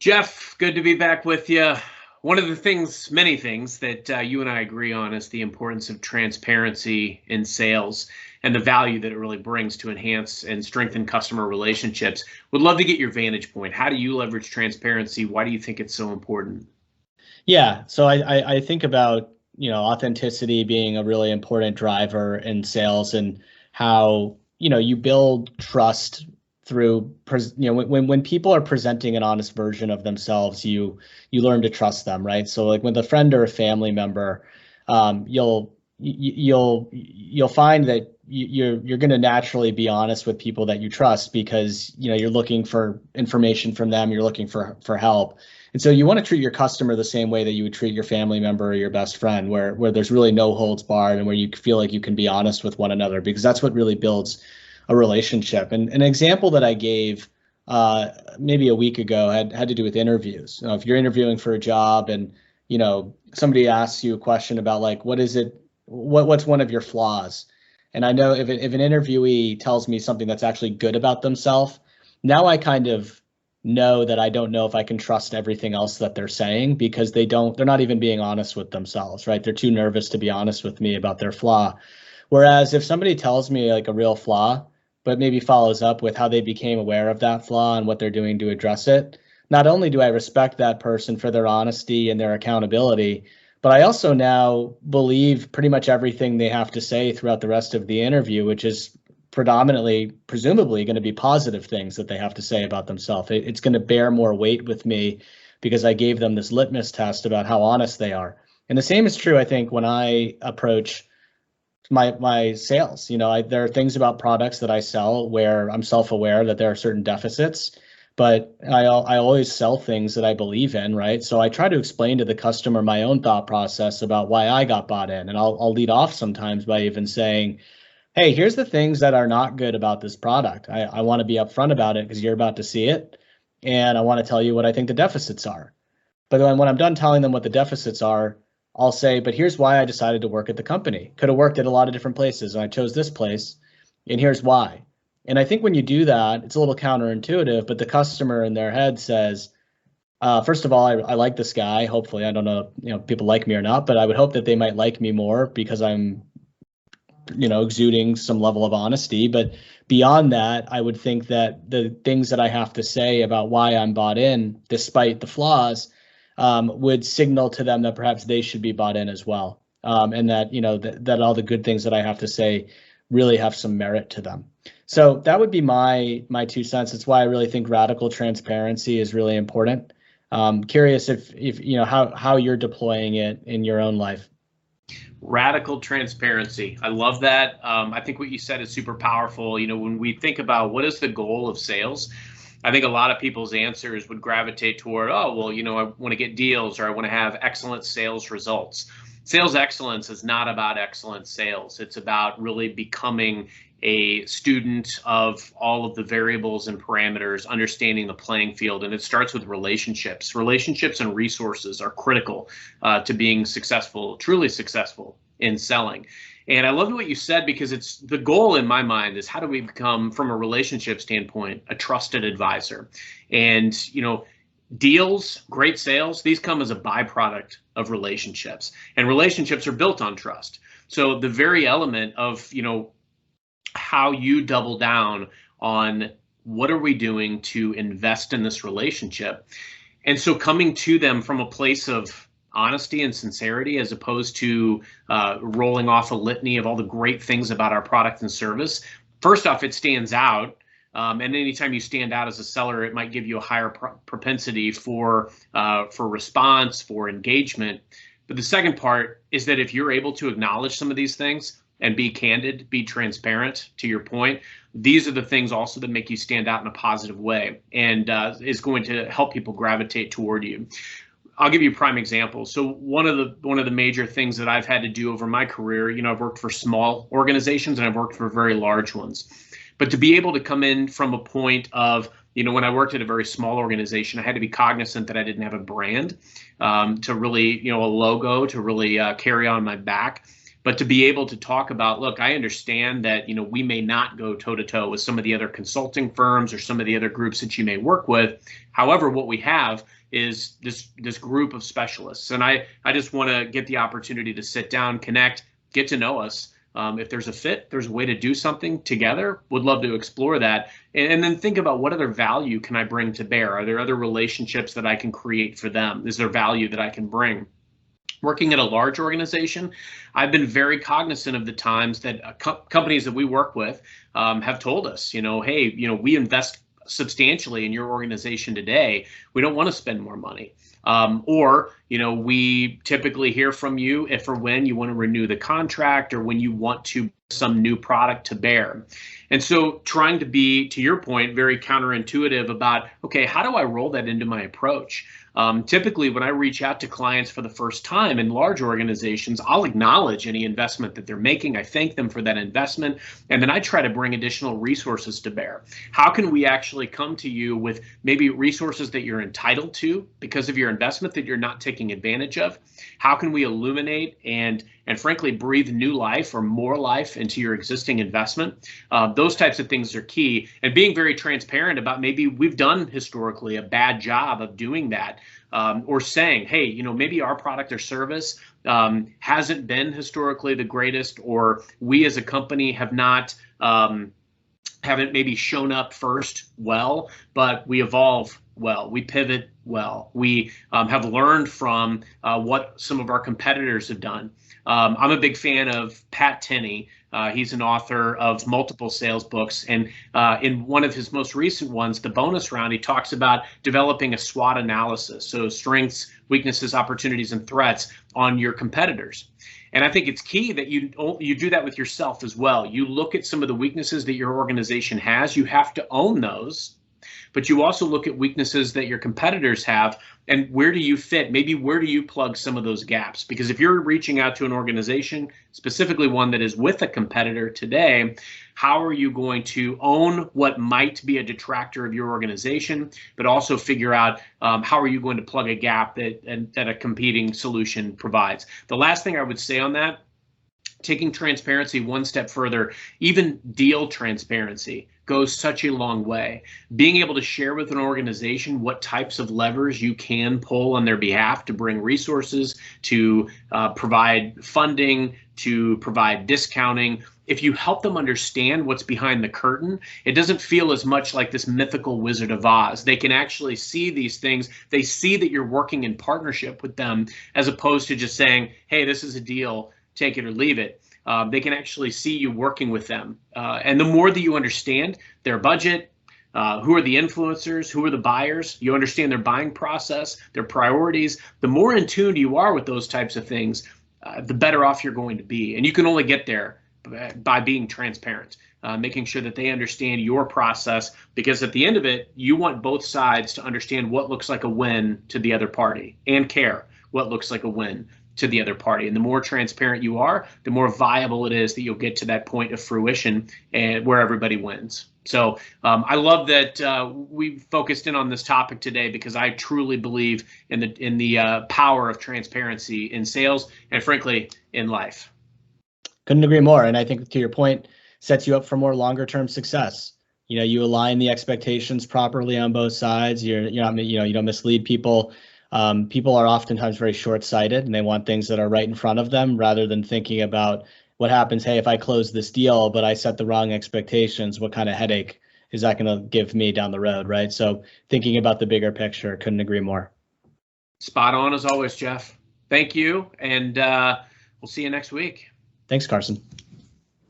Jeff, good to be back with you. One of the things, many things that you and I agree on is the importance of transparency in sales and the value that it really brings to enhance and strengthen customer relationships. Would love to get your vantage point. How do you leverage transparency? Why do you think it's so important? Yeah, so I think about, authenticity being a really important driver in sales and how, you build trust through, when people are presenting an honest version of themselves, you learn to trust them, right? So like with a friend or a family member, you'll find that you're going to naturally be honest with people that you trust because, you're looking for information from them, you're looking for help. And so you want to treat your customer the same way that you would treat your family member or your best friend, where there's really no holds barred and where you feel like you can be honest with one another, because that's what really builds a relationship. And an example that I gave maybe a week ago had to do with interviews. If you're interviewing for a job and somebody asks you a question about like what's one of your flaws, and I know if an interviewee tells me something that's actually good about themselves, now I kind of know that I don't know if I can trust everything else that they're saying, because they're not even being honest with themselves, right? They're too nervous to be honest with me about their flaw. Whereas if somebody tells me like a real flaw, but maybe follows up with how they became aware of that flaw and what they're doing to address it, not only do I respect that person for their honesty and their accountability, but I also now believe pretty much everything they have to say throughout the rest of the interview, which is predominantly, presumably, going to be positive things that they have to say about themselves. It's going to bear more weight with me because I gave them this litmus test about how honest they are. And the same is true, I think, when I approach my sales. There are things about products that I sell where I'm self-aware that there are certain deficits, but I always sell things that I believe in, right? So I try to explain to the customer my own thought process about why I got bought in. And I'll lead off sometimes by even saying, hey, here's the things that are not good about this product. I want to be upfront about it because you're about to see it. And I want to tell you what I think the deficits are. But then when I'm done telling them what the deficits are, I'll say, but here's why I decided to work at the company. Could have worked at a lot of different places, and I chose this place, and here's why. And I think when you do that, it's a little counterintuitive, but the customer in their head says, first of all, I like this guy. Hopefully, I don't know, if people like me or not, but I would hope that they might like me more because I'm exuding some level of honesty. But beyond that, I would think that the things that I have to say about why I'm bought in, despite the flaws, would signal to them that perhaps they should be bought in as well. And that, that all the good things that I have to say really have some merit to them. So that would be my 2 cents. It's why I really think radical transparency is really important. Curious if how you're deploying it in your own life. Radical transparency. I love that. I think what you said is super powerful. When we think about what is the goal of sales, I think a lot of people's answers would gravitate toward, oh, well, I want to get deals, or I want to have excellent sales results. Sales excellence is not about excellent sales. It's about really becoming a student of all of the variables and parameters, understanding the playing field. And it starts with relationships. Relationships and resources are critical to being successful, truly successful in selling. And I loved what you said, because it's the goal in my mind is how do we become, from a relationship standpoint, a trusted advisor? And, deals, great sales, these come as a byproduct of relationships, and relationships are built on trust. So the very element of, how you double down on what are we doing to invest in this relationship. And so coming to them from a place of honesty and sincerity, as opposed to rolling off a litany of all the great things about our product and service. First off, it stands out. And anytime you stand out as a seller, it might give you a higher propensity for response, for engagement. But the second part is that if you're able to acknowledge some of these things and be candid, be transparent, to your point, these are the things also that make you stand out in a positive way, and is going to help people gravitate toward you. I'll give you a prime example. So one of the major things that I've had to do over my career, I've worked for small organizations and I've worked for very large ones. But to be able to come in from a point of, when I worked at a very small organization, I had to be cognizant that I didn't have a brand to really, a logo to really carry on my back. but to be able to talk about, look, I understand that, we may not go toe to toe with some of the other consulting firms or some of the other groups that you may work with. However, what we have is this group of specialists. And I just want to get the opportunity to sit down, connect, get to know us. If there's a fit, there's a way to do something together, would love to explore that. And then think about what other value can I bring to bear? Are there other relationships that I can create for them? Is there value that I can bring? Working at a large organization, I've been very cognizant of the times that companies that we work with have told us, hey, we invest substantially in your organization today. We don't want to spend more money. Or we typically hear from you if or when you want to renew the contract or when you want to some new product to bear. And so trying to be, to your point, very counterintuitive about, okay, how do I roll that into my approach? Typically, when I reach out to clients for the first time in large organizations, I'll acknowledge any investment that they're making. I thank them for that investment, and then I try to bring additional resources to bear. How can we actually come to you with maybe resources that you're entitled to because of your investment that you're not taking advantage of? How can we illuminate and frankly breathe new life or more life into your existing investment? Those types of things are key, and being very transparent about maybe we've done historically a bad job of doing that, or saying, hey, maybe our product or service hasn't been historically the greatest, or we as a company have not haven't maybe shown up first well, but we evolve well, we pivot well, we have learned from what some of our competitors have done. I'm a big fan of Pat Tenney. He's an author of multiple sales books, and in one of his most recent ones, the bonus round, he talks about developing a SWOT analysis, so strengths, weaknesses, opportunities, and threats on your competitors. And I think it's key that you do that with yourself as well. You look at some of the weaknesses that your organization has. You have to own those, but you also look at weaknesses that your competitors have, and where do you fit? Maybe where do you plug some of those gaps? Because if you're reaching out to an organization, specifically one that is with a competitor today, how are you going to own what might be a detractor of your organization, but also figure out how are you going to plug a gap that a competing solution provides? The last thing I would say on that, taking transparency one step further, even deal transparency goes such a long way. Being able to share with an organization what types of levers you can pull on their behalf to bring resources, to provide funding, to provide discounting. If you help them understand what's behind the curtain, it doesn't feel as much like this mythical Wizard of Oz. They can actually see these things. They see that you're working in partnership with them, as opposed to just saying, hey, this is a deal, take it or leave it. They can actually see you working with them. And the more that you understand their budget, who are the influencers, who are the buyers, you understand their buying process, their priorities, the more in tune you are with those types of things, the better off you're going to be. And you can only get there by being transparent, making sure that they understand your process, because at the end of it, you want both sides to understand what looks like a win to the other party and care what looks like a win to the other party. And the more transparent you are, the more viable it is that you'll get to that point of fruition and where everybody wins. So I love that we focused in on this topic today, because I truly believe in the power of transparency in sales and frankly in life. Couldn't agree more. And I think, to your point, sets you up for more longer term success. You align the expectations properly on both sides. You don't mislead people. People are oftentimes very short-sighted, and they want things that are right in front of them rather than thinking about what happens. Hey, if I close this deal, but I set the wrong expectations, what kind of headache is that going to give me down the road, right? So thinking about the bigger picture, couldn't agree more. Spot on as always, Jeff. Thank you, and we'll see you next week. Thanks, Carson.